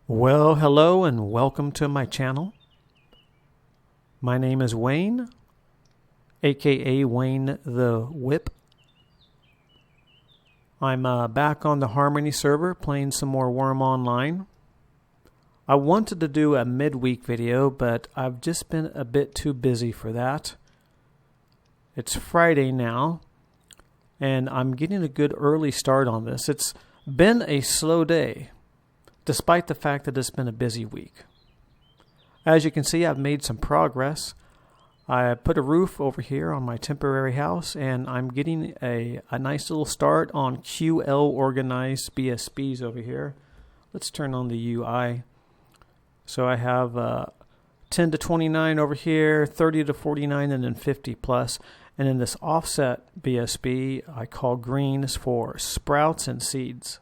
Well, hello and welcome to my channel. My name is Wayne, aka Wayne the Whip. I'm back on the Harmony server playing some more Wurm Online. I wanted to do a midweek video, but I've just been a bit too busy for that. It's Friday now, and I'm getting a good early start on this. It's been a slow day, despite the fact that it's been a busy week. As you can see, I've made some progress. I put a roof over here on my temporary house, and I'm getting a nice little start on QL organized BSBs over here. Let's turn on the UI. So I have 10 to 29 over here, 30 to 49, and then 50 plus. And in this offset BSB, I call greens for sprouts and seeds.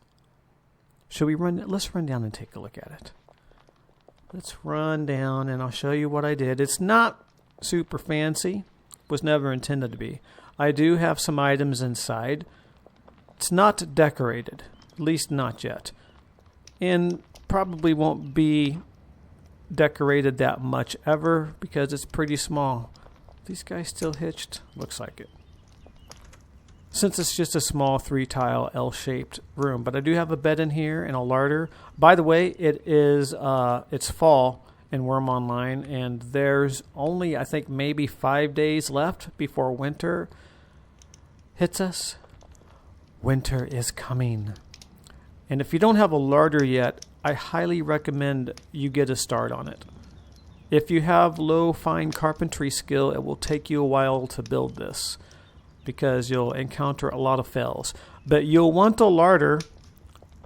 Should we run? Let's run down and take a look at it. Let's run down and I'll show you what I did. It's not super fancy. Was never intended to be. I do have some items inside. It's not decorated, at least not yet. And probably won't be decorated that much ever because it's pretty small. These guys still hitched? Looks like it. Since it's just a small 3-tile L-shaped room. But I do have a bed in here and a larder. By the way, it's fall in Wurm Online, and there's only, I think, maybe 5 days left before winter hits us. Winter is coming. And if you don't have a larder yet, I highly recommend you get a start on it. If you have low, fine carpentry skill, it will take you a while to build this, because you'll encounter a lot of fails. But you'll want a larder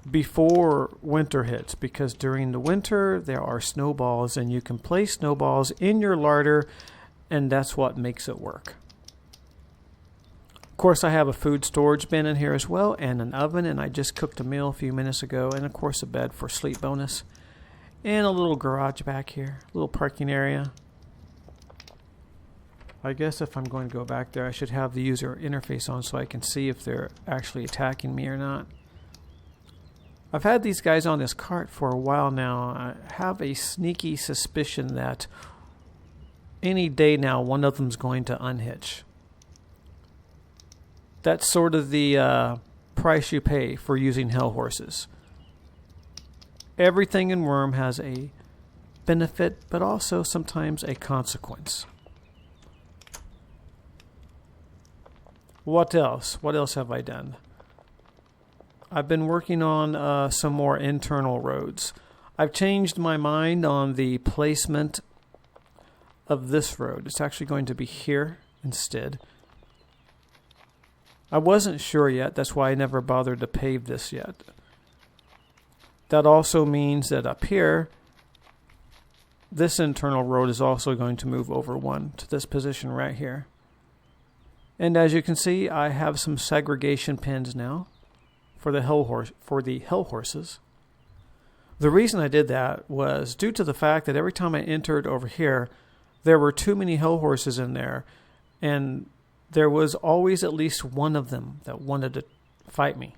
before winter hits, because during the winter there are snowballs, and you can place snowballs in your larder, and that's what makes it work. Of course, I have a food storage bin in here as well, and an oven, and I just cooked a meal a few minutes ago, and of course a bed for sleep bonus, and a little garage back here, a little parking area. I guess if I'm going to go back there, I should have the user interface on so I can see if they're actually attacking me or not. I've had these guys on this cart for a while now. I have a sneaky suspicion that any day now one of them's going to unhitch. That's sort of the price you pay for using hell horses. Everything in Wurm has a benefit, but also sometimes a consequence. What else? What else have I done? I've been working on some more internal roads. I've changed my mind on the placement of this road. It's actually going to be here instead. I wasn't sure yet. That's why I never bothered to pave this yet. That also means that up here, this internal road is also going to move over one to this position right here. And as you can see, I have some segregation pins now for the hell horses. The reason I did that was due to the fact that every time I entered over here, there were too many hell horses in there, and there was always at least one of them that wanted to fight me.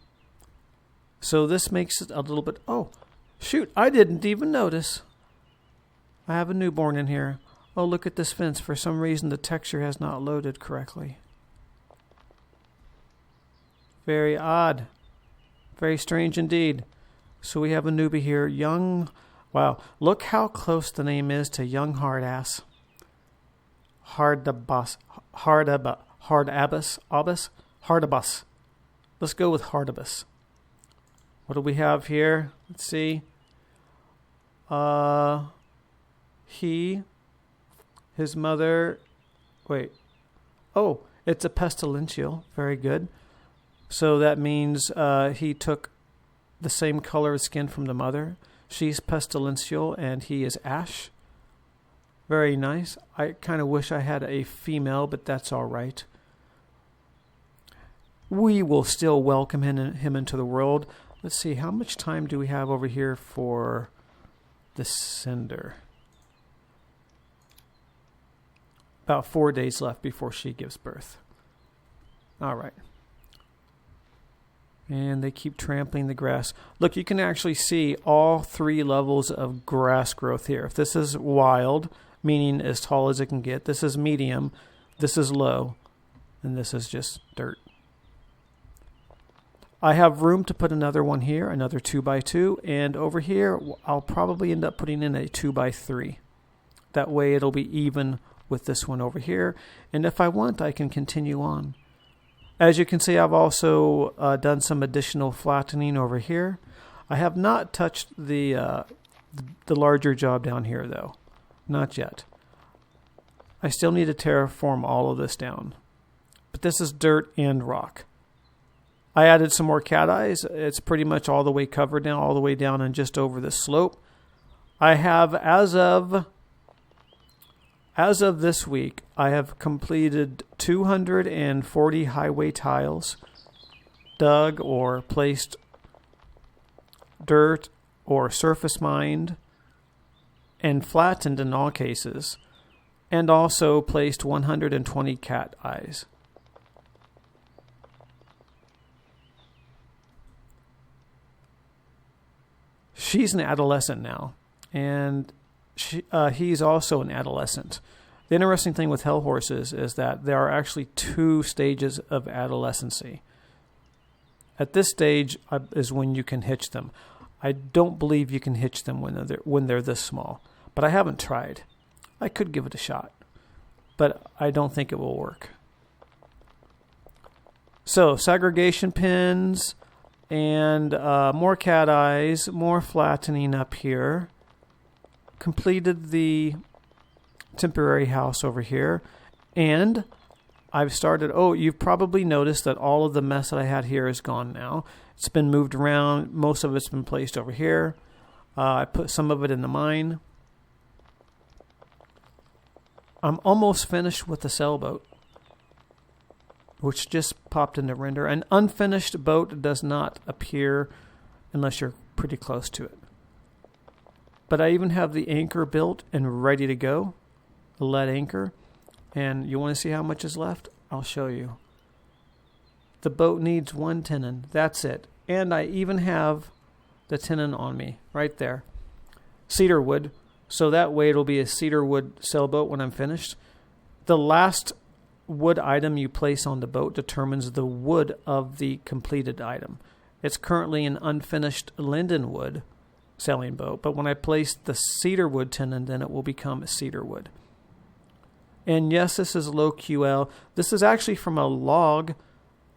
So this makes it a little bit... Oh, shoot, I didn't even notice. I have a newborn in here. Oh, look at this fence. For some reason, the texture has not loaded correctly. Very odd. Very strange indeed. So we have a newbie here. Young... Wow, look how close the name is to Young Hardass. Hardabus. Let's go with Hardabus. What do we have here? Let's see. His mother, wait. Oh, it's a pestilential. Very good. So that means he took the same color of skin from the mother. She's pestilential and he is ash. Very nice. I kind of wish I had a female, but that's all right. We will still welcome him into the world. Let's see, how much time do we have over here for the sender? About 4 days left before she gives birth. All right. And they keep trampling the grass. Look, you can actually see all 3 levels of grass growth here. If this is wild, meaning as tall as it can get, this is medium, this is low, and this is just dirt. I have room to put another one here, another 2x2, and over here I'll probably end up putting in a 2x3. That way it'll be even with this one over here, and if I want, I can continue on. As you can see, I've also done some additional flattening over here. I have not touched the larger job down here, though. Not yet. I still need to terraform all of this down. But this is dirt and rock. I added some more cat eyes. It's pretty much all the way covered now, all the way down and just over the slope. I have, as of this week, I have completed 240 highway tiles, dug or placed dirt or surface mined, and flattened in all cases, and also placed 120 cat eyes. She's an adolescent now, and he's also an adolescent. The interesting thing with hell horses is that there are actually 2 stages of adolescency. At this stage is when you can hitch them. I don't believe you can hitch them when they're this small, but I haven't tried. I could give it a shot, but I don't think it will work. So, segregation pins and more cat eyes, more flattening up here. Completed the temporary house over here, and I've started, you've probably noticed that all of the mess that I had here is gone now. It's been moved around. Most of it's been placed over here. I put some of it in the mine. I'm almost finished with the sailboat, which just popped into render. An unfinished boat does not appear unless you're pretty close to it. But I even have the anchor built and ready to go, a lead anchor. And you want to see how much is left? I'll show you. The boat needs 1 tenon. That's it. And I even have the tenon on me right there. Cedar wood. So that way it'll be a cedar wood sailboat when I'm finished. The last wood item you place on the boat determines the wood of the completed item. It's currently an unfinished linden wood sailing boat, but when I place the cedar wood tenon, then it will become cedar wood. And yes, this is low QL. This is actually from a log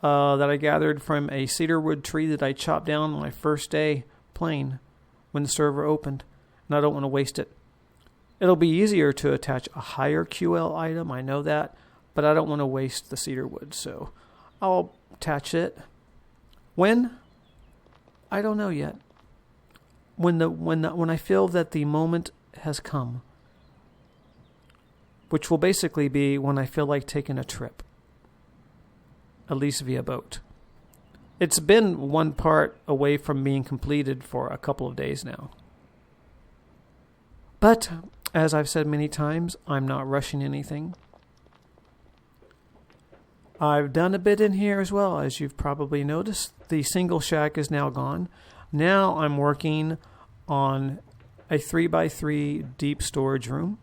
that I gathered from a cedar wood tree that I chopped down on my first day playing when the server opened, and I don't want to waste it. It'll be easier to attach a higher QL item, I know that, but I don't want to waste the cedar wood, so I'll attach it. When? I don't know yet. When I feel that the moment has come, which will basically be when I feel like taking a trip, at least via boat. It's been one part away from being completed for a couple of days now. But, as I've said many times, I'm not rushing anything. I've done a bit in here as well, as you've probably noticed. The single shack is now gone. Now I'm working on a 3x3 deep storage room.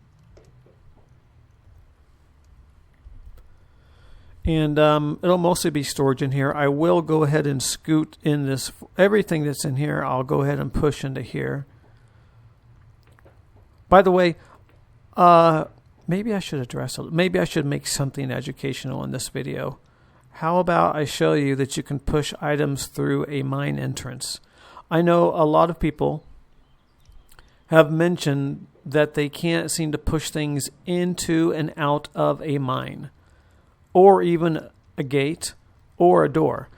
And it'll mostly be storage in here. I will go ahead and scoot in this. Everything that's in here, I'll go ahead and push into here. By the way, maybe I should address it. Maybe I should make something educational in this video. How about I show you that you can push items through a mine entrance? I know a lot of people have mentioned that they can't seem to push things into and out of a mine, or even a gate or a door.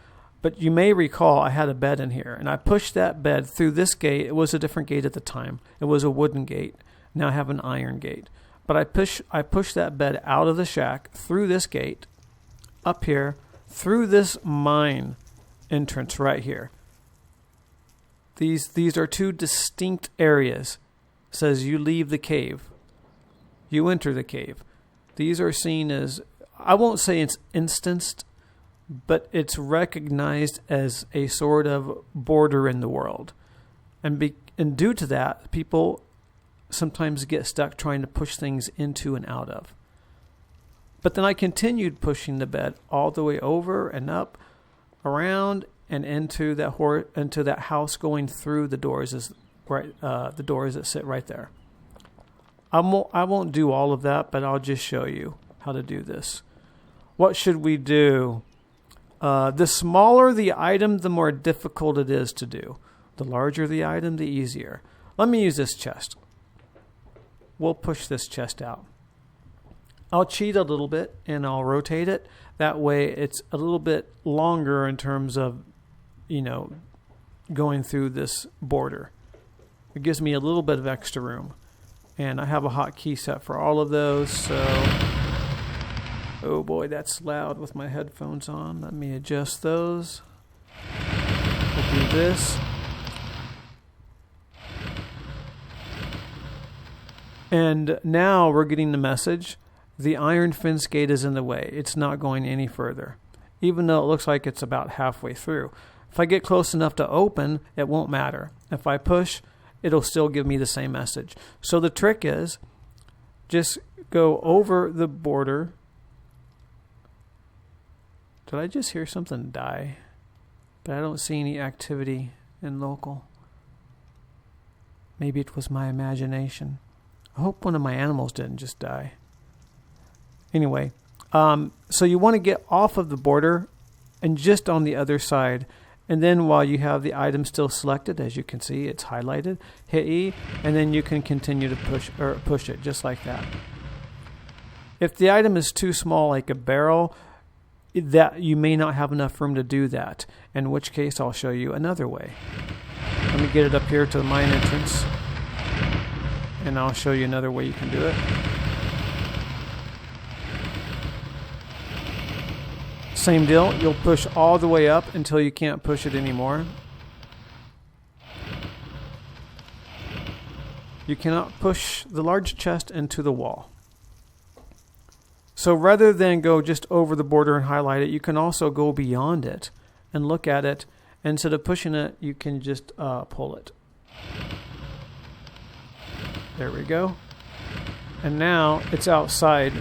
But you may recall I had a bed in here, and I pushed that bed through this gate. It was a different gate at the time. It was a wooden gate. Now I have an iron gate. But I pushed that bed out of the shack, through this gate, up here, through this mine entrance right here. These are 2 distinct areas. It says you leave the cave. You enter the cave. These are seen as, I won't say it's instanced, but it's recognized as a sort of border in the world. And due to that, people sometimes get stuck trying to push things into and out of. But then I continued pushing the bed all the way over and up, around, and into that house, going through the doors the doors that sit right there. I won't do all of that, but I'll just show you how to do this. What should we do? The smaller the item, the more difficult it is to do. The larger the item, the easier. Let me use this chest. We'll push this chest out. I'll cheat a little bit and I'll rotate it. That way it's a little bit longer in terms of, going through this border. It gives me a little bit of extra room. And I have a hotkey set for all of those, so... Oh boy, that's loud with my headphones on. Let me adjust those. We'll do this. And now we're getting the message. The iron fence gate is in the way. It's not going any further, even though it looks like it's about halfway through. If I get close enough to open, it won't matter. If I push, it'll still give me the same message. So the trick is just go over the border. Did I just hear something die? But I don't see any activity in local. Maybe it was my imagination. I hope one of my animals didn't just die. Anyway, so you want to get off of the border and just on the other side. And then while you have the item still selected, as you can see, it's highlighted, hit E, and then you can continue to push it just like that. If the item is too small, like a barrel, that you may not have enough room to do that, in which case I'll show you another way. Let me get it up here to the mine entrance, and I'll show you another way you can do it. Same deal, you'll push all the way up until you can't push it anymore. You cannot push the large chest into the wall. So rather than go just over the border and highlight it, you can also go beyond it and look at it. Instead of pushing it, you can just pull it. There we go. And now it's outside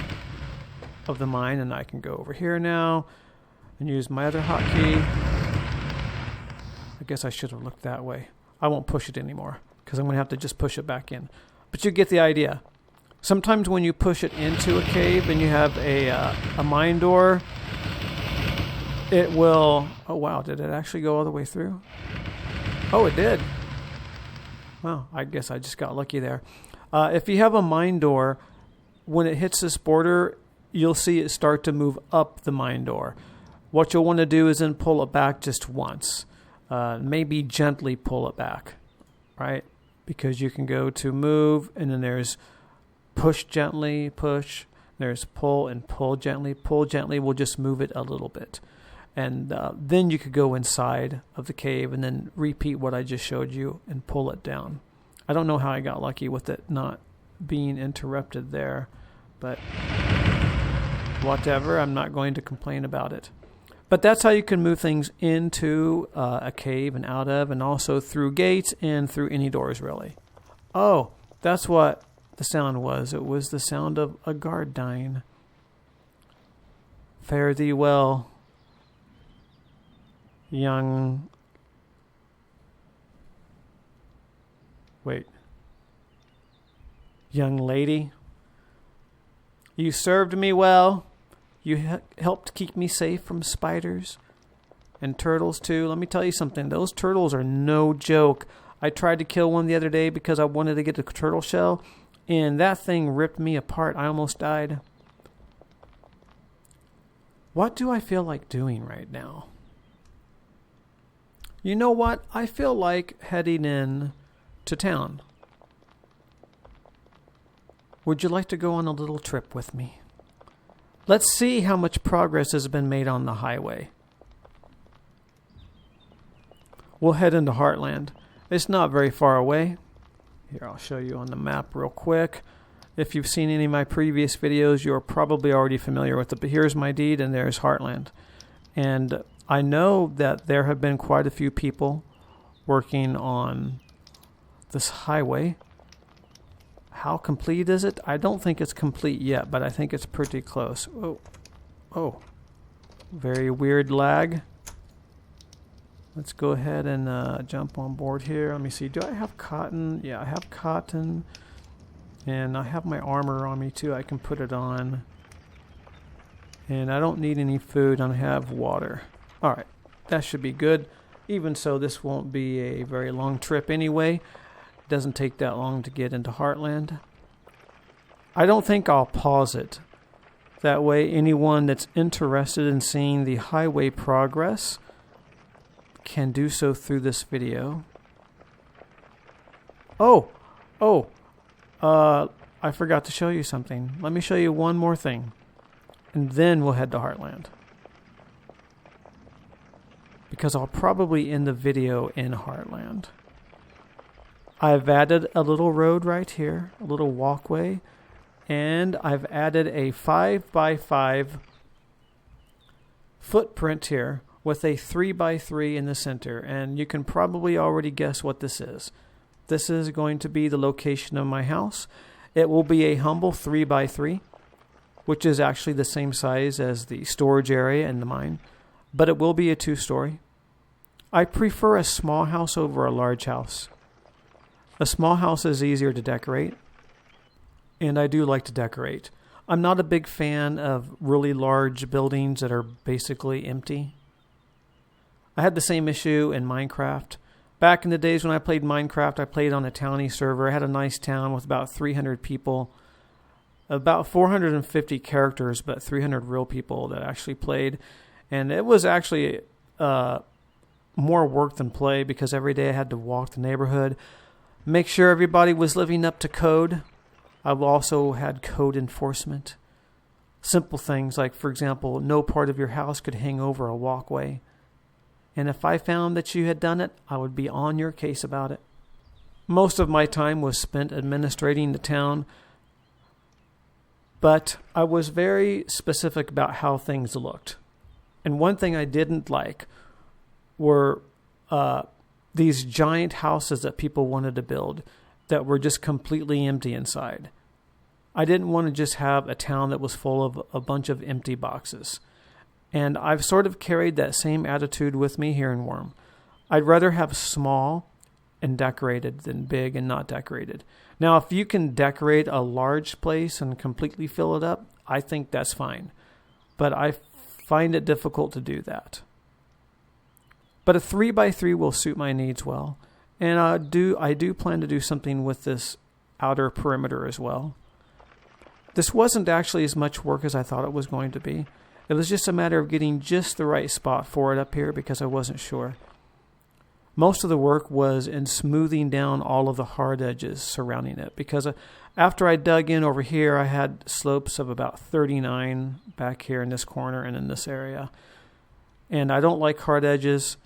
of the mine, and I can go over here now and use my other hotkey. I guess I should have looked that way. I won't push it anymore because I'm going to have to just push it back in. But you get the idea. Sometimes when you push it into a cave and you have a mine door, it will... Oh wow, did it actually go all the way through? Oh, it did. Well, I guess I just got lucky there. If you have a mine door, when it hits this border, you'll see it start to move up the mine door. What you'll want to do is then pull it back just once. Maybe gently pull it back, right? Because you can go to move, and then there's push gently, push. There's pull and pull gently. Pull gently will just move it a little bit. And then you could go inside of the cave and then repeat what I just showed you and pull it down. I don't know how I got lucky with it not being interrupted there, but whatever, I'm not going to complain about it. But that's how you can move things into a cave and out of, and also through gates and through any doors, really. Oh, that's what the sound was. It was the sound of a guard dying. Fare thee well, young... Wait. Young lady. You served me well. You helped keep me safe from spiders and turtles too. Let me tell you something. Those turtles are no joke. I tried to kill one the other day because I wanted to get a turtle shell, and that thing ripped me apart. I almost died. What do I feel like doing right now? You know what? I feel like heading in to town. Would you like to go on a little trip with me? Let's see how much progress has been made on the highway. We'll head into Heartland. It's not very far away. Here, I'll show you on the map real quick. If you've seen any of my previous videos, you're probably already familiar with it. But here's my deed, and there's Heartland. And I know that there have been quite a few people working on this highway. How complete is it? I don't think it's complete yet, but I think it's pretty close. Oh, very weird lag. Let's go ahead and jump on board here. Let me see. Do I have cotton? Yeah, I have cotton. And I have my armor on me too. I can put it on. And I don't need any food. I have water. All right, that should be good. Even so, this won't be a very long trip anyway. It doesn't take that long to get into Heartland. I don't think I'll pause it. That way, anyone that's interested in seeing the highway progress can do so through this video. I forgot to show you something. Let me show you one more thing, and then we'll head to Heartland. Because I'll probably end the video in Heartland. I've added a little road right here, a little walkway, and I've added a 5x5 footprint here with a 3x3 in the center, and you can probably already guess what this is. This is going to be the location of my house. It will be a humble 3x3, which is actually the same size as the storage area in the mine, but it will be a 2-story. I prefer a small house over a large house. A small house is easier to decorate, and I do like to decorate. I'm not a big fan of really large buildings that are basically empty. I had the same issue in Minecraft. Back in the days when I played Minecraft, I played on a townie server. I had a nice town with about 300 people, about 450 characters, but 300 real people that actually played. And it was actually more work than play because every day I had to walk the neighborhood, make sure everybody was living up to code. I've also had code enforcement. Simple things like, for example, no part of your house could hang over a walkway. And if I found that you had done it, I would be on your case about it. Most of my time was spent administrating the town, but I was very specific about how things looked. And one thing I didn't like were these giant houses that people wanted to build that were just completely empty inside. I didn't want to just have a town that was full of a bunch of empty boxes. And I've sort of carried that same attitude with me here in Wurm. I'd rather have small and decorated than big and not decorated. Now, if you can decorate a large place and completely fill it up, I think that's fine. But I find it difficult to do that. But a 3x3 will suit my needs well. And I do plan to do something with this outer perimeter as well. This wasn't actually as much work as I thought it was going to be. It was just a matter of getting just the right spot for it up here because I wasn't sure. Most of the work was in smoothing down all of the hard edges surrounding it because after I dug in over here, I had slopes of about 39 back here in this corner and in this area. And I don't like hard edges,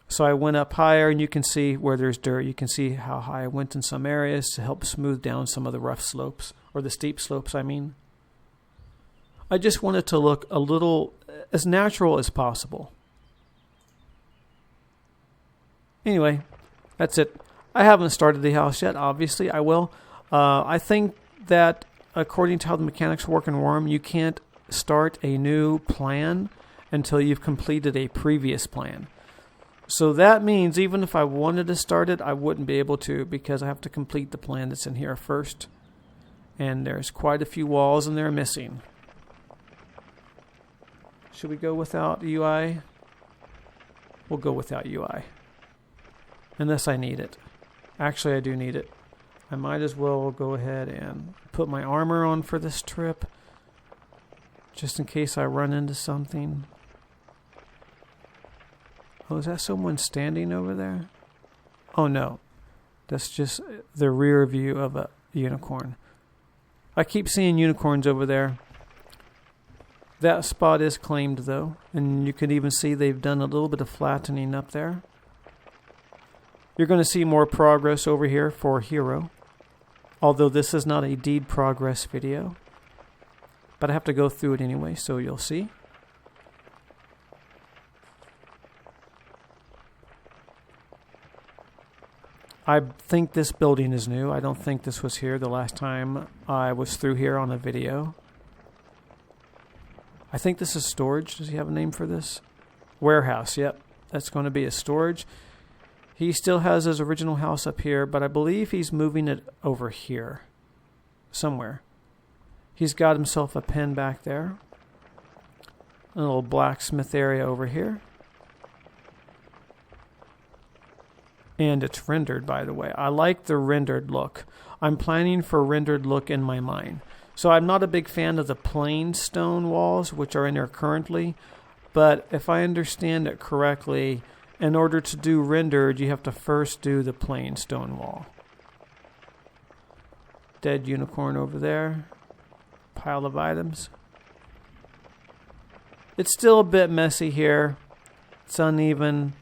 so I went up higher, and you can see where there's dirt. You can see how high I went in some areas to help smooth down some of the rough slopes, or the steep slopes, I mean. I just want it to look a little as natural as possible. Anyway, that's it. I haven't started the house yet. Obviously, I will. I think that according to how the mechanics work in Wurm, you can't start a new plan until you've completed a previous plan. So that means even if I wanted to start it, I wouldn't be able to because I have to complete the plan that's in here first. And there's quite a few walls and they're missing. Should we go without UI? We'll go without UI. Unless I need it. Actually, I do need it. I might as well go ahead and put my armor on for this trip. Just in case I run into something. Oh, is that someone standing over there? Oh, no. That's just the rear view of a unicorn. I keep seeing unicorns over there. That spot is claimed, though, and you can even see they've done a little bit of flattening up there. You're going to see more progress over here for Hero, although this is not a deed progress video, but I have to go through it anyway, so you'll see. I think this building is new. I don't think this was here the last time I was through here on a video. I think this is storage. Does he have a name for this? Warehouse, yep. That's going to be a storage. He still has his original house up here, but I believe he's moving it over here. Somewhere. He's got himself a pen back there. A little blacksmith area over here. And it's rendered, by the way. I like the rendered look. I'm planning for rendered look in my mind. So I'm not a big fan of the plain stone walls, which are in there currently. But if I understand it correctly, in order to do rendered, you have to first do the plain stone wall. Dead unicorn over there. Pile of items. It's still a bit messy here. It's uneven.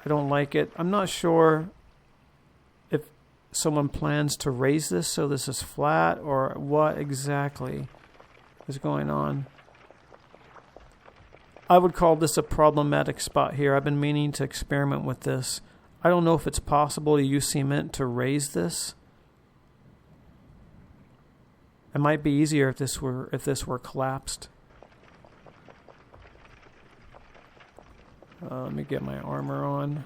I don't like it. I'm not sure if someone plans to raise this so this is flat or what exactly is going on. I would call this a problematic spot here. I've been meaning to experiment with this. I don't know if it's possible to use cement to raise this. It might be easier if this were collapsed. Let me get my armor on.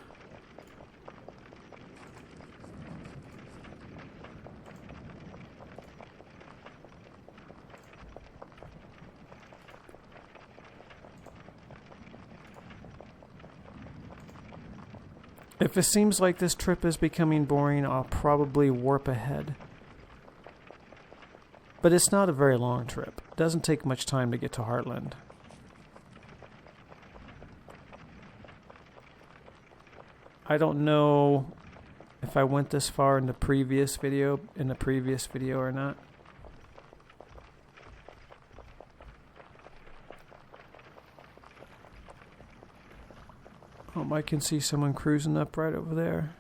If it seems like this trip is becoming boring, I'll probably warp ahead. But it's not a very long trip. It doesn't take much time to get to Heartland. I don't know if I went this far in the previous video or not. I can see someone cruising up right over there.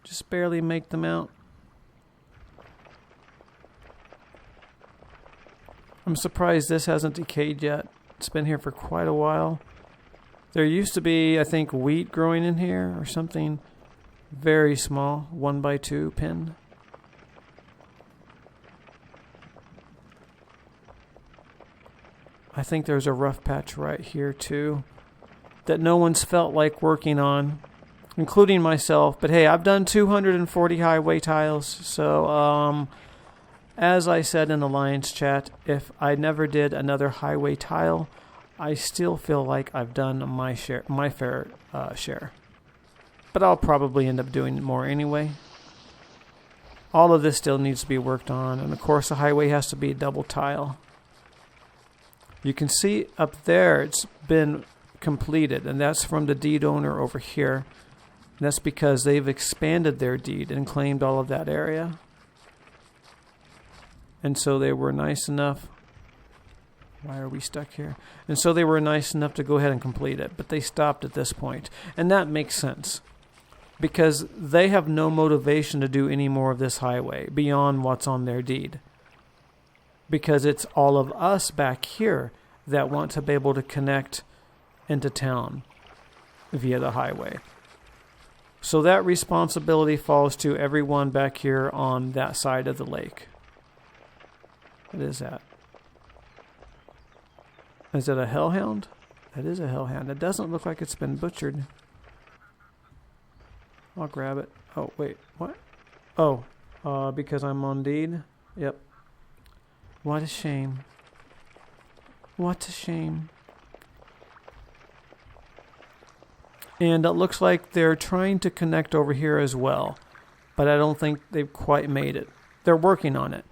Just barely make them out. I'm surprised this hasn't decayed yet. It's been here for quite a while. There used to be, I think, wheat growing in here or something very small, 1x2 pin. I think there's a rough patch right here too that no one's felt like working on, including myself. But hey, I've done 240 highway tiles, so as I said in the Lions chat, if I never did another highway tile, I still feel like I've done my fair share. But I'll probably end up doing more anyway. All of this still needs to be worked on, and of course the highway has to be double tile. You can see up there it's been completed, and that's from the deed owner over here. And that's because they've expanded their deed and claimed all of that area. And so they were nice enough. Why are we stuck here? And so they were nice enough to go ahead and complete it, but they stopped at this point. And that makes sense, because they have no motivation to do any more of this highway beyond what's on their deed. Because it's all of us back here that want to be able to connect into town via the highway. So that responsibility falls to everyone back here on that side of the lake. What is that? Is it a hellhound? That is a hellhound. It doesn't look like it's been butchered. I'll grab it. Oh, wait. What? Oh, because I'm on deed? Yep. What a shame. What a shame. And it looks like they're trying to connect over here as well. But I don't think they've quite made it. They're working on it.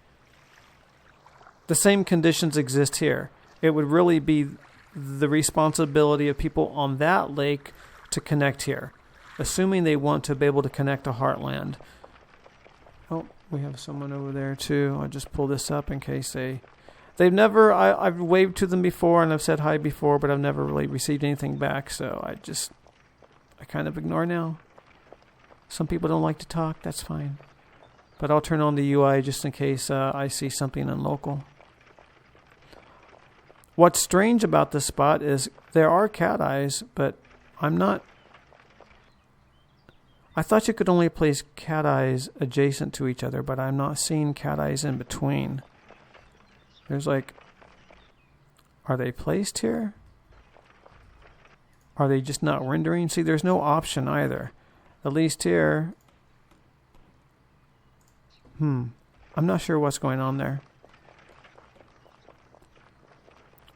The same conditions exist here. It would really be the responsibility of people on that lake to connect here, assuming they want to be able to connect to Heartland. Oh, we have someone over there too. I'll just pull this up in case they've never, I've waved to them before and I've said hi before, but I've never really received anything back, so I kind of ignore now. Some people don't like to talk, that's fine. But I'll turn on the UI just in case I see something unlocal. What's strange about this spot is there are cat eyes, but I'm I thought you could only place cat eyes adjacent to each other, but I'm not seeing cat eyes in between. There's like... Are they placed here? Are they just not rendering? See, there's no option either. At least here... I'm not sure what's going on there.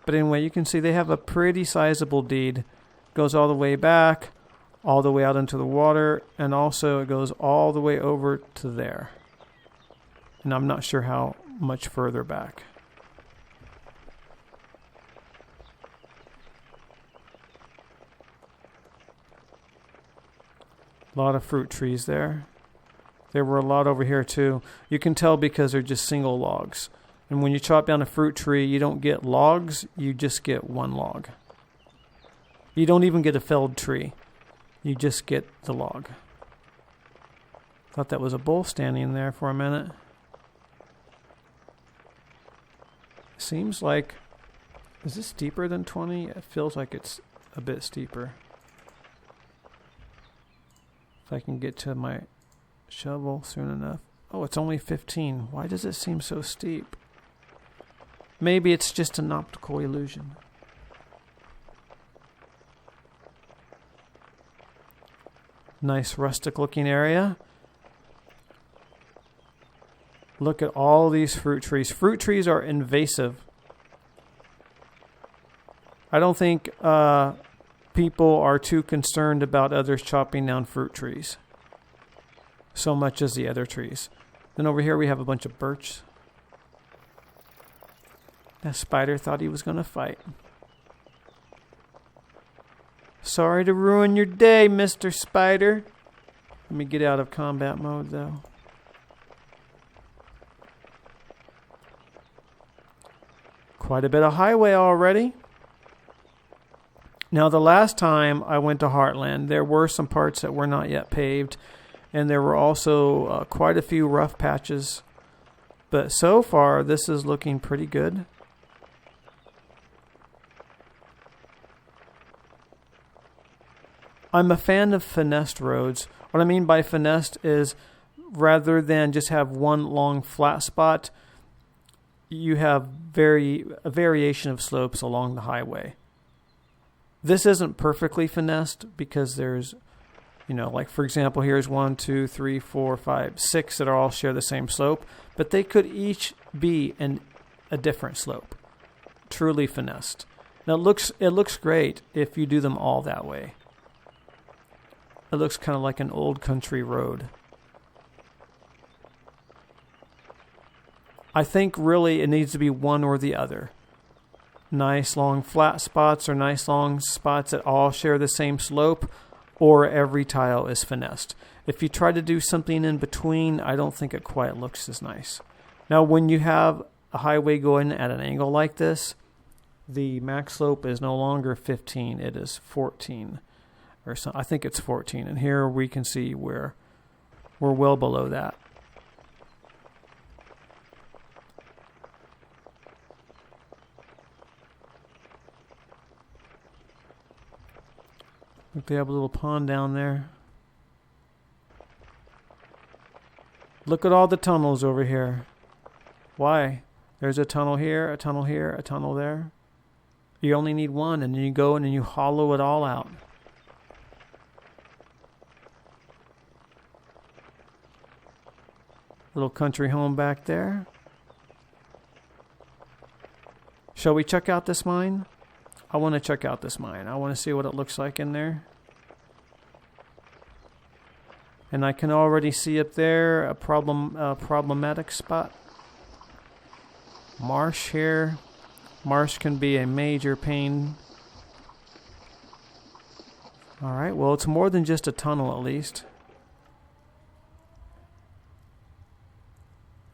But anyway, you can see they have a pretty sizable deed. Goes all the way back, all the way out into the water, and also it goes all the way over to there. And I'm not sure how much further back. A lot of fruit trees there. There were a lot over here too. You can tell because they're just single logs. And when you chop down a fruit tree, you don't get logs, you just get one log. You don't even get a felled tree. You just get the log. Thought that was a bull standing there for a minute. Seems like... Is this steeper than 20? It feels like it's a bit steeper. If I can get to my shovel soon enough. Oh, it's only 15. Why does it seem so steep? Maybe it's just an optical illusion. Nice rustic looking area. Look at all these fruit trees. Fruit trees are invasive. I don't think people are too concerned about others chopping down fruit trees so much as the other trees. Then over here we have a bunch of birch. That spider thought he was going to fight. Sorry to ruin your day, Mr. Spider. Let me get out of combat mode, though. Quite a bit of highway already. Now, the last time I went to Heartland, there were some parts that were not yet paved, and there were also quite a few rough patches. But so far, this is looking pretty good. I'm a fan of finessed roads. What I mean by finessed is rather than just have one long flat spot, you have a variation of slopes along the highway. This isn't perfectly finessed because there's, like for example, here's 1, 2, 3, 4, 5, 6 that all share the same slope, but they could each be a different slope. Truly finessed. Now it looks great if you do them all that way. It looks kind of like an old country road. I think really it needs to be one or the other. Nice long flat spots or nice long spots that all share the same slope, or every tile is finessed. If you try to do something in between, I don't think it quite looks as nice. Now when you have a highway going at an angle like this, the max slope is no longer 15, it is 14. Or so, I think it's 14, and here we can see we're well below that. Look, they have a little pond down there. Look at all the tunnels over here. Why? There's a tunnel here, a tunnel here, a tunnel there. You only need one, and then you go in and you hollow it all out. Little country home back there. Shall we check out this mine? I want to check out this mine. I want to see what it looks like in there. And I can already see up there a problematic spot. Marsh here. Marsh can be a major pain. Alright, well it's more than just a tunnel at least.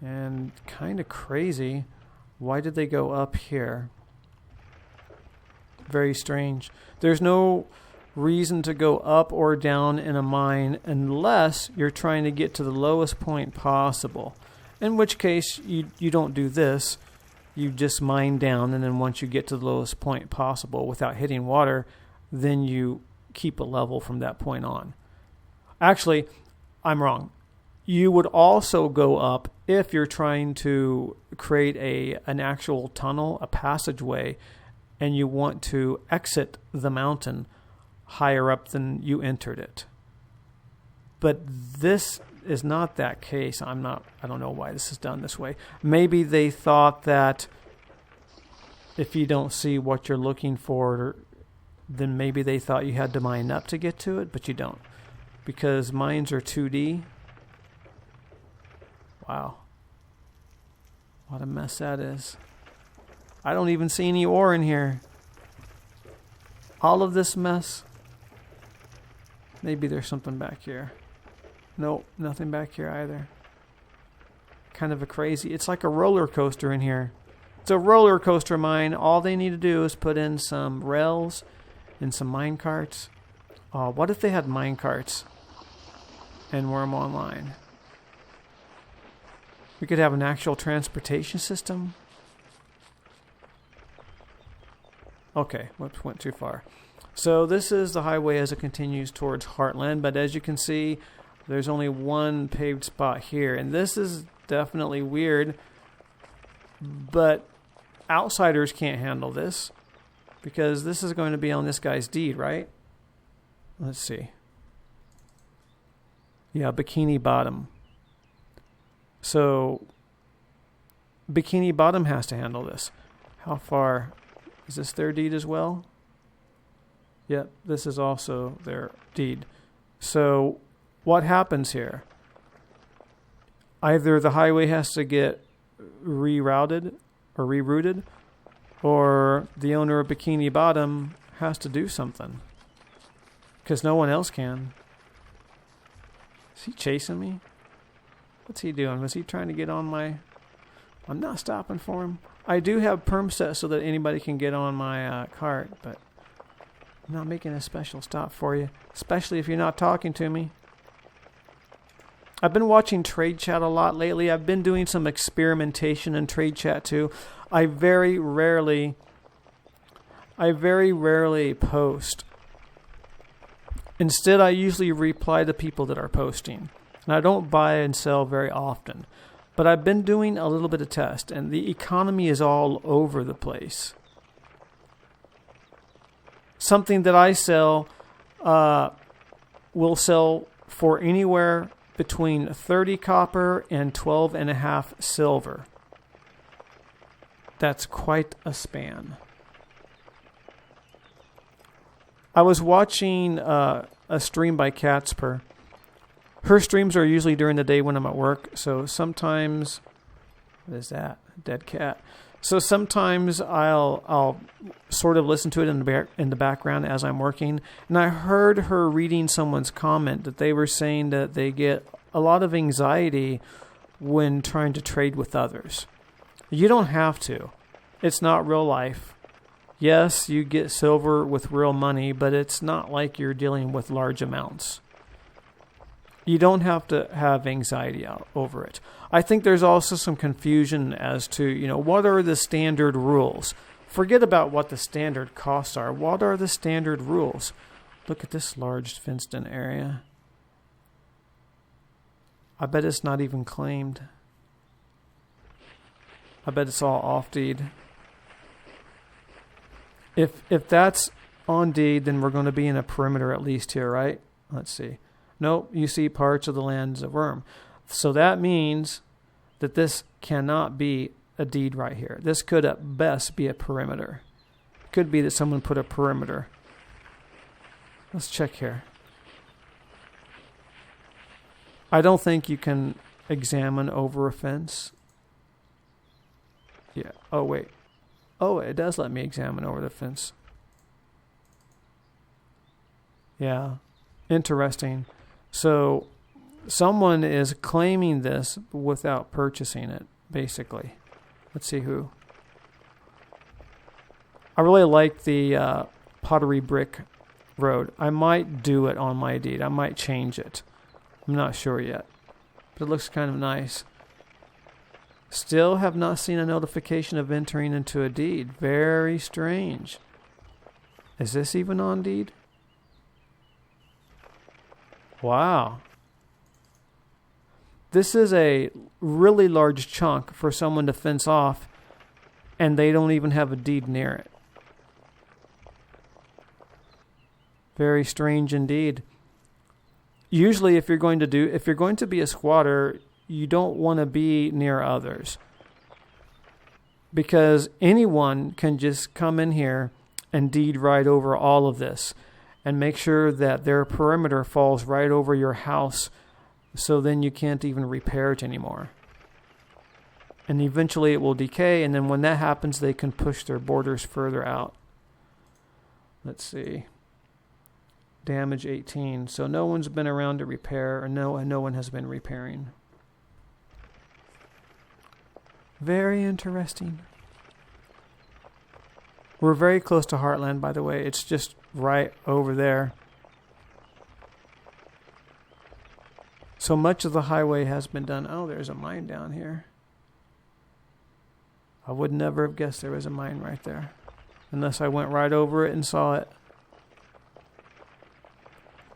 And kind of crazy. Why did they go up here? Very strange. There's no reason to go up or down in a mine unless you're trying to get to the lowest point possible. In which case, you don't do this. You just mine down, and then once you get to the lowest point possible without hitting water, then you keep a level from that point on. Actually, I'm wrong. You would also go up if you're trying to create an actual tunnel, a passageway, and you want to exit the mountain higher up than you entered it. But this is not that case. I don't know why this is done this way. Maybe they thought that if you don't see what you're looking for, then maybe they thought you had to mine up to get to it, but you don't. Because mines are 2D. Wow. What a mess that is. I don't even see any ore in here. All of this mess. Maybe there's something back here. Nope, nothing back here either. Kind of a crazy. It's like a roller coaster in here. It's a roller coaster mine. All they need to do is put in some rails and some mine carts. What if they had mine carts in Wurm Online? We could have an actual transportation system. Okay, went too far. So this is the highway as it continues towards Heartland, but as you can see, there's only one paved spot here, and this is definitely weird, but outsiders can't handle this because this is going to be on this guy's deed, right? Let's see. Yeah, Bikini Bottom. So Bikini Bottom has to handle this. How far? Is this their deed as well? Yep, this is also their deed. So what happens here? Either the highway has to get rerouted or rerouted, or the owner of Bikini Bottom has to do something. Because no one else can. Is he chasing me? What's he doing? Was he trying to get on my... I'm not stopping for him. I do have perm set so that anybody can get on my cart, but I'm not making a special stop for you, especially if you're not talking to me. I've been watching Trade Chat a lot lately. I've been doing some experimentation in Trade Chat too. I very rarely post. Instead, I usually reply to people that are posting. And I don't buy and sell very often. But I've been doing a little bit of test, and the economy is all over the place. Something that I sell will sell for anywhere between 30 copper and 12.5 silver. That's quite a span. I was watching a stream by Catspur. Her streams are usually during the day when I'm at work, so sometimes... What is that? Dead cat. So sometimes I'll sort of listen to it in the background as I'm working, and I heard her reading someone's comment that they were saying that they get a lot of anxiety when trying to trade with others. You don't have to. It's not real life. Yes, you get silver with real money, but it's not like you're dealing with large amounts. You don't have to have anxiety over it. I think there's also some confusion as to, what are the standard rules? Forget about what the standard costs are. What are the standard rules? Look at this large fenced-in area. I bet it's not even claimed. I bet it's all off deed. If that's on deed, then we're going to be in a perimeter at least here, right? Let's see. Nope, you see parts of the lands of Wurm. So that means that this cannot be a deed right here. This could at best be a perimeter. It could be that someone put a perimeter. Let's check here. I don't think you can examine over a fence. Yeah. Oh, wait. Oh, it does let me examine over the fence. Yeah. Interesting. So someone is claiming this without purchasing it, basically. Let's see who. I really like the pottery brick road. I might do it on my deed. I might change it. I'm not sure yet. But it looks kind of nice. Still have not seen a notification of entering into a deed. Very strange. Is this even on deed? Wow. This is a really large chunk for someone to fence off, and they don't even have a deed near it. Very strange indeed. Usually if you're going to be a squatter, you don't want to be near others, because anyone can just come in here and deed right over all of this and make sure that their perimeter falls right over your house, so then you can't even repair it anymore. And eventually it will decay, and then when that happens, they can push their borders further out. Let's see. Damage 18. So no one's been around to repair, or no one has been repairing. Very interesting. We're very close to Heartland, by the way. It's just right over there. So much of the highway has been done. Oh, there's a mine down here. I would never have guessed there was a mine right there, unless I went right over it and saw it.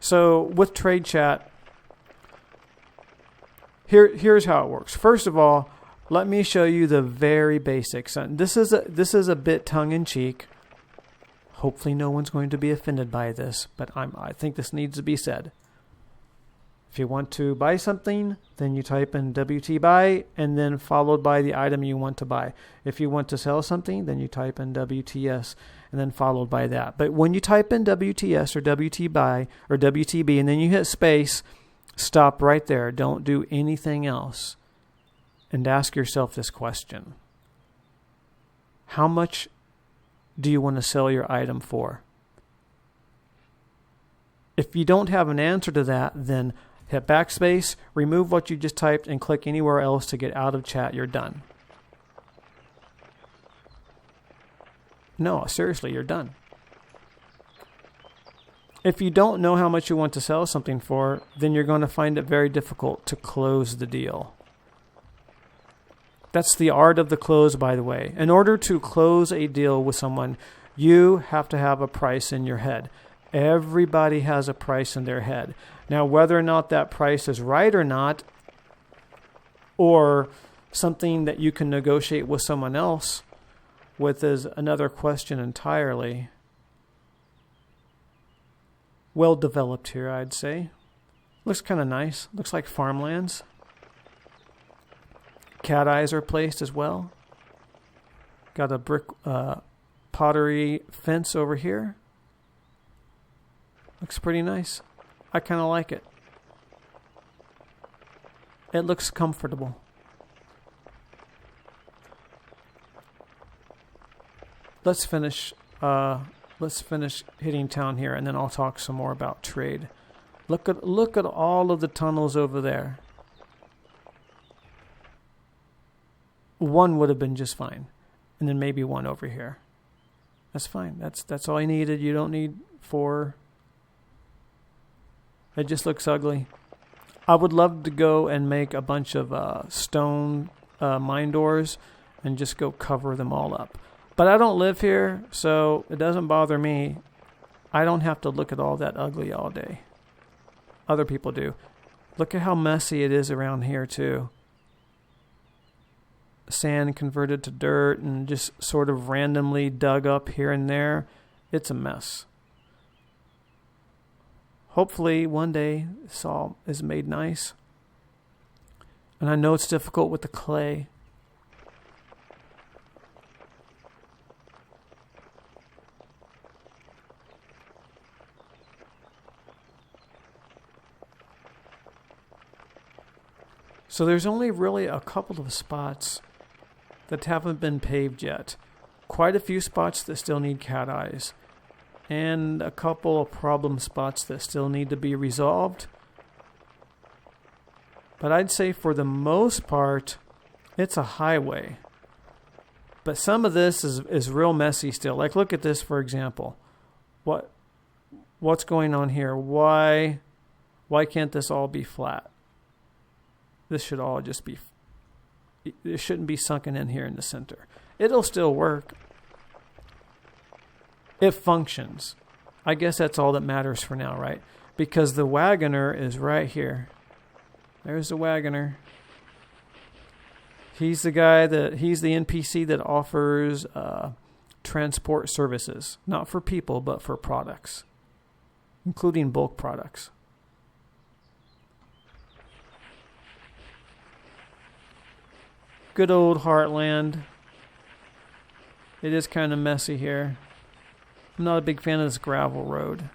So with Trade Chat, here's how it works. First of all, let me show you the very basics. This is a bit tongue-in-cheek. Hopefully no one's going to be offended by this, but I think this needs to be said. If you want to buy something, then you type in WT buy and then followed by the item you want to buy. If you want to sell something, then you type in WTS and then followed by that. But when you type in WTS or WT buy or WTB and then you hit space, stop right there. Don't do anything else. And ask yourself this question. How much do you want to sell your item for? If you don't have an answer to that, then hit backspace, remove what you just typed, and click anywhere else to get out of chat. You're done. No, seriously, you're done. If you don't know how much you want to sell something for, then you're going to find it very difficult to close the deal. That's the art of the close, by the way. In order to close a deal with someone, you have to have a price in your head. Everybody has a price in their head. Now, whether or not that price is right or not, or something that you can negotiate with someone else with, is another question entirely. Well developed here, I'd say. Looks kind of nice. Looks like farmlands. Cat eyes are placed as well. Got a brick pottery fence over here. Looks pretty nice. I kind of like it. It looks comfortable. Let's finish hitting town here, and then I'll talk some more about trade. Look at all of the tunnels over there. One would have been just fine, and then maybe one over here. That's fine. That's all I needed. You don't need 4. It just looks ugly. I would love to go and make a bunch of stone mine doors and just go cover them all up. But I don't live here, so it doesn't bother me. I don't have to look at all that ugly all day. Other people do. Look at how messy it is around here, too. Sand converted to dirt and just sort of randomly dug up here and there. It's a mess. Hopefully one day this all is made nice. And I know it's difficult with the clay. So there's only really a couple of spots that haven't been paved yet. Quite a few spots that still need cat eyes. And a couple of problem spots that still need to be resolved. But I'd say for the most part, it's a highway. But some of this is real messy still. Like, look at this, for example. What's going on here? Why can't this all be flat? This should all just be... It shouldn't be sunken in here in the center. It'll still work. It functions. I guess that's all that matters for now, right? because the wagoner is right here. There's the wagoner. He's the NPC that offers transport services, not for people, but for products, including bulk products. Good old Heartland. It is kind of messy here. I'm not a big fan of this gravel road.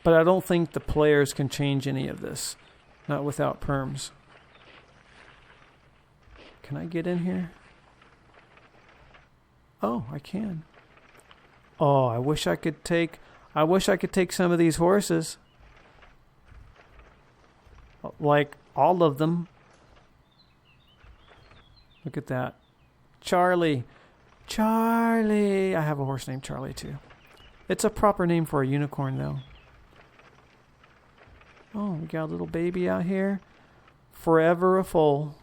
But I don't think the players can change any of this. Not without perms. Can I get in here? Oh, I can. Oh, I wish I could take some of these horses. Like all of them. Look at that. Charlie. Charlie. I have a horse named Charlie too. It's a proper name for a unicorn though. Oh, we got a little baby out here. Forever a foal.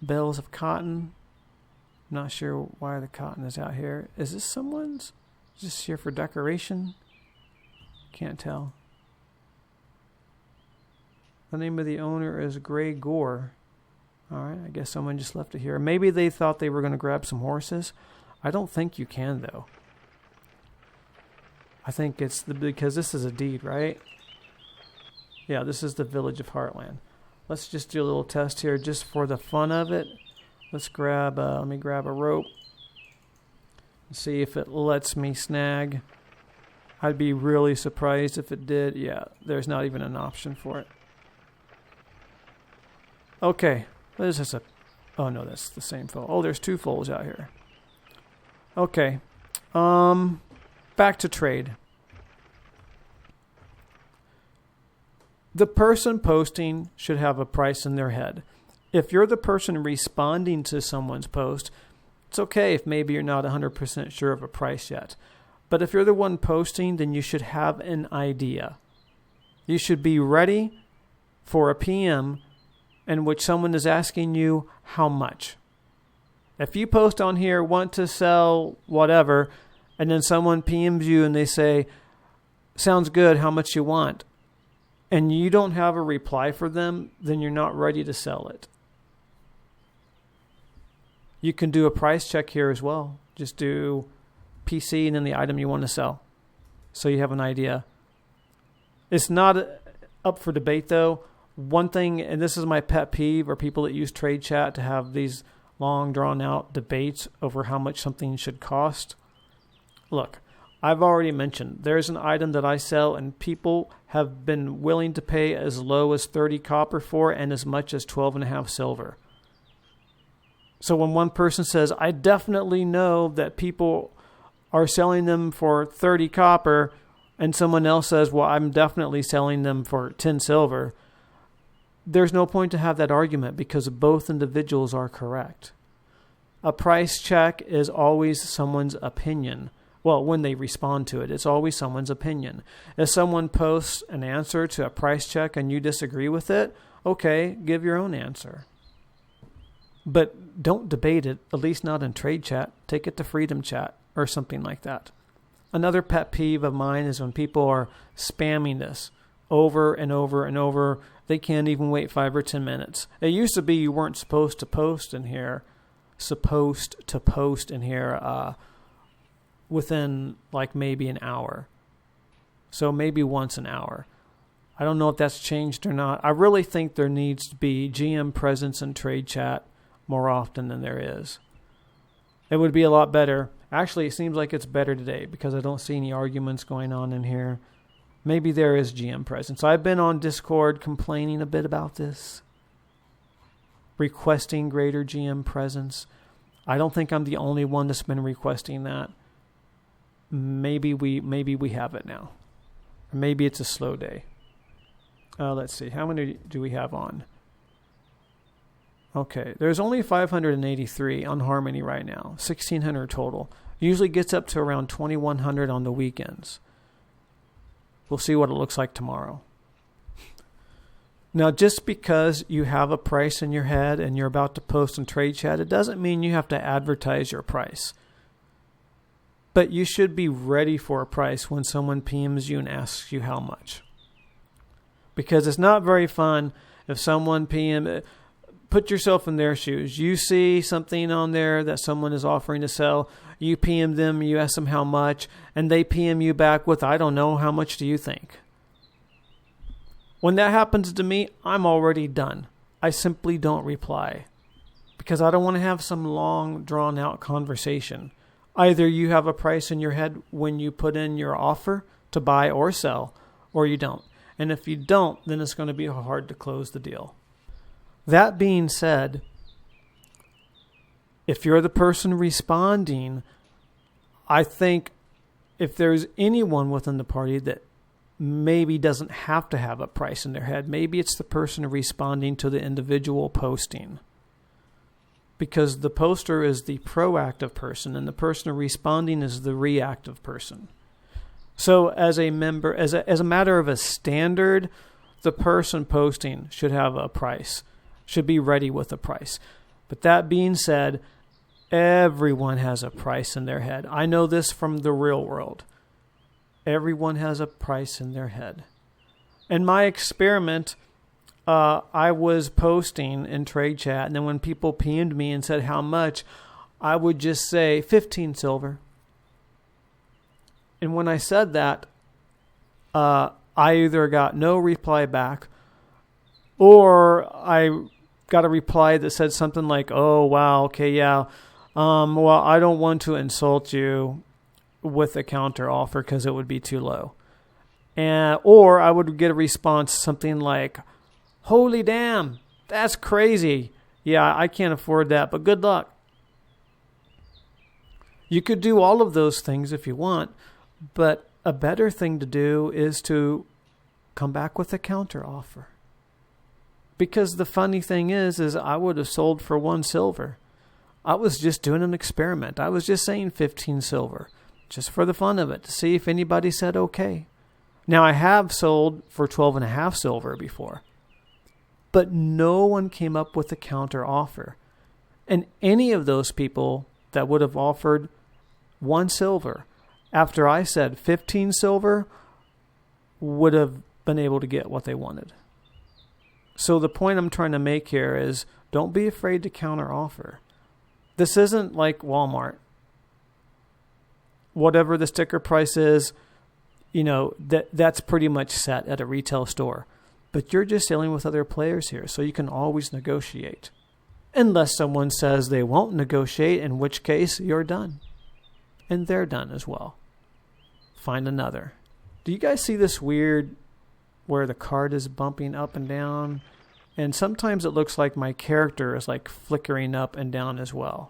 Bales of cotton. Not sure why the cotton is out here. Is this someone's? Is this here for decoration? Can't tell. The name of the owner is Gray Gore. Alright, I guess someone just left it here. Maybe they thought they were going to grab some horses. I don't think you can, though. I think it's because this is a deed, right? Yeah, this is the village of Heartland. Let's just do a little test here just for the fun of it. Let's grab, let me grab a rope. See if it lets me snag. I'd be really surprised if it did. Yeah, there's not even an option for it. Okay. This is oh no, that's the same foal. Oh, there's two foals out here. Okay. Back to trade. The person posting should have a price in their head. If you're the person responding to someone's post, it's okay if maybe you're not 100% sure of a price yet. But if you're the one posting, then you should have an idea. You should be ready for a PM in which someone is asking you how much. If you post on here, want to sell whatever, and then someone PMs you and they say, sounds good, how much you want? And you don't have a reply for them, then you're not ready to sell it. You can do a price check here as well. Just do PC and then the item you want to sell. So you have an idea. It's not up for debate though. One thing, and this is my pet peeve, are people that use trade chat to have these long drawn out debates over how much something should cost. Look, I've already mentioned there's an item that I sell and people have been willing to pay as low as 30 copper for and as much as 12.5 silver. So when one person says, I definitely know that people are selling them for 30 copper, and someone else says, well, I'm definitely selling them for 10 silver, there's no point to have that argument because both individuals are correct. A price check is always someone's opinion. Well, when they respond to it, it's always someone's opinion. If someone posts an answer to a price check and you disagree with it, okay, give your own answer. But don't debate it, at least not in trade chat. Take it to freedom chat or something like that. Another pet peeve of mine is when people are spamming this over and over and over. They can't even wait 5 or 10 minutes. It used to be you weren't supposed to post in here. Within like maybe an hour. So maybe once an hour. I don't know if that's changed or not. I really think there needs to be GM presence in trade chat more often than there is. It would be a lot better. Actually, it seems like it's better today because I don't see any arguments going on in here. Maybe there is GM presence. I've been on Discord complaining a bit about this. Requesting greater GM presence. I don't think I'm the only one that's been requesting that. Maybe we have it now. Or maybe it's a slow day. Let's see. How many do we have on? Okay. There's only 583 on Harmony right now. 1,600 total. Usually gets up to around 2,100 on the weekends. We'll see what it looks like tomorrow. Now, just because you have a price in your head and you're about to post in trade chat, it doesn't mean you have to advertise your price. But you should be ready for a price when someone PMs you and asks you how much. Because it's not very fun if someone put yourself in their shoes. You see something on there that someone is offering to sell. You PM them, you ask them how much, and they PM you back with, I don't know, how much do you think? When that happens to me, I'm already done. I simply don't reply. Because I don't want to have some long, drawn-out conversation. Either you have a price in your head when you put in your offer to buy or sell, or you don't. And if you don't, then it's going to be hard to close the deal. That being said, if you're the person responding, I think if there's anyone within the party that maybe doesn't have to have a price in their head, maybe it's the person responding to the individual posting. Because the poster is the proactive person and the person responding is the reactive person. So as a matter of a standard, the person posting should have a price, should be ready with a price. But that being said, everyone has a price in their head. I know this from the real world. Everyone has a price in their head. In my experiment, I was posting in trade chat, and then when people PM'd me and said how much, I would just say 15 silver. And when I said that, I either got no reply back, or I got a reply that said something like, oh, wow, okay, yeah, well, I don't want to insult you with a counter offer because it would be too low. Or I would get a response something like, holy damn, that's crazy. Yeah, I can't afford that, but good luck. You could do all of those things if you want, but a better thing to do is to come back with a counter offer. Because the funny thing is I would have sold for 1 silver. I was just doing an experiment. I was just saying 15 silver, just for the fun of it, to see if anybody said okay. Now, I have sold for 12.5 silver before. But no one came up with a counter offer. And any of those people that would have offered 1 silver after I said 15 silver would have been able to get what they wanted. So the point I'm trying to make here is don't be afraid to counter offer. This isn't like Walmart. Whatever the sticker price is, that's pretty much set at a retail store. But you're just dealing with other players here, so you can always negotiate. Unless someone says they won't negotiate, in which case you're done. And they're done as well. Find another. Do you guys see this weird where the card is bumping up and down? And sometimes it looks like my character is like flickering up and down as well.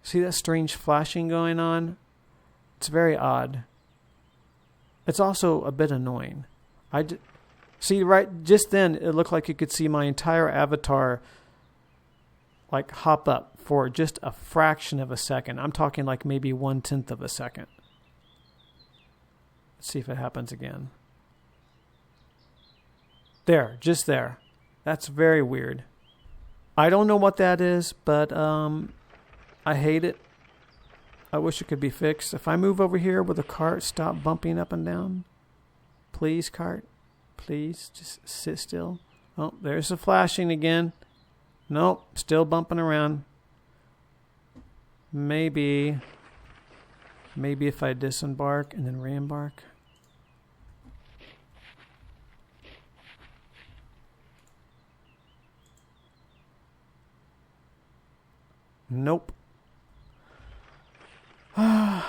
See that strange flashing going on? It's very odd. It's also a bit annoying. See, right just then, it looked like you could see my entire avatar like hop up for just a fraction of a second. I'm talking like maybe 1/10 of a second. Let's see if it happens again. There, just there. That's very weird. I don't know what that is, but I hate it. I wish it could be fixed. If I move over here, will the cart stop bumping up and down? Please, cart. Please, just sit still. Oh, there's the flashing again. Nope, still bumping around. Maybe if I disembark and then re-embark. Nope.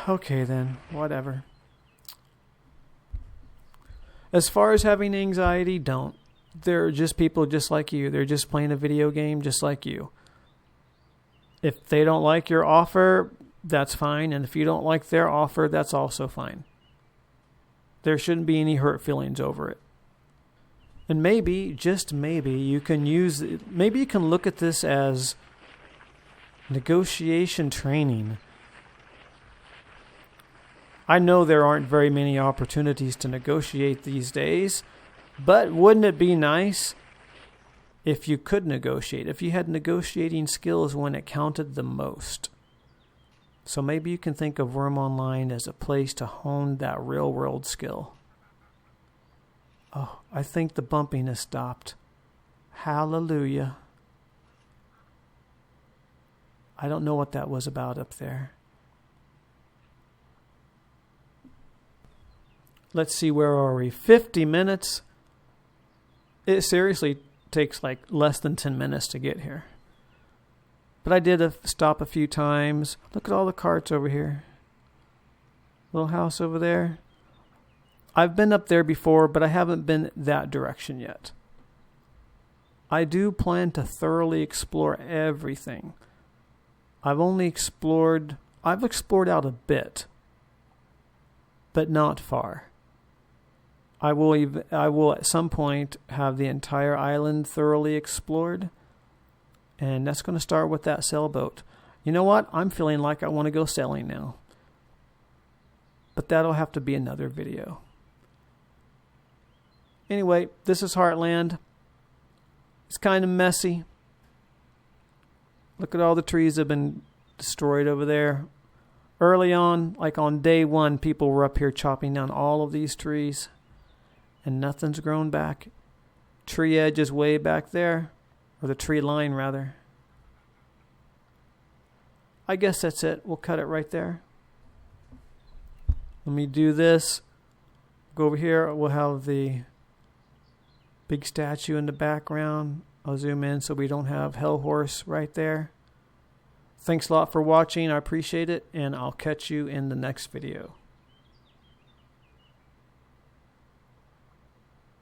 Okay then, whatever. As far as having anxiety, don't. They're just people just like you. They're just playing a video game just like you. If they don't like your offer, that's fine. And if you don't like their offer, that's also fine. There shouldn't be any hurt feelings over it. And maybe, just maybe, you can look at this as negotiation training. I know there aren't very many opportunities to negotiate these days, but wouldn't it be nice if you could negotiate, if you had negotiating skills when it counted the most? So maybe you can think of Wurm Online as a place to hone that real world skill. Oh, I think the bumping has stopped. Hallelujah. I don't know what that was about up there. Let's see, where are we? 50 minutes. It seriously takes like less than 10 minutes to get here. But I did stop a few times. Look at all the carts over here. Little house over there. I've been up there before, but I haven't been that direction yet. I do plan to thoroughly explore everything. I've explored out a bit, but not far. I will at some point have the entire island thoroughly explored, and that's going to start with that sailboat. You know what? I'm feeling like I want to go sailing now. But that'll have to be another video. Anyway, this is Heartland. It's kind of messy. Look at all the trees that have been destroyed over there. Early on, like on day one, people were up here chopping down all of these trees. And nothing's grown back. Tree edge is way back there. Or the tree line, rather. I guess that's it. We'll cut it right there. Let me do this. Go over here. We'll have the big statue in the background. I'll zoom in so we don't have Hell Horse right there. Thanks a lot for watching. I appreciate it. And I'll catch you in the next video.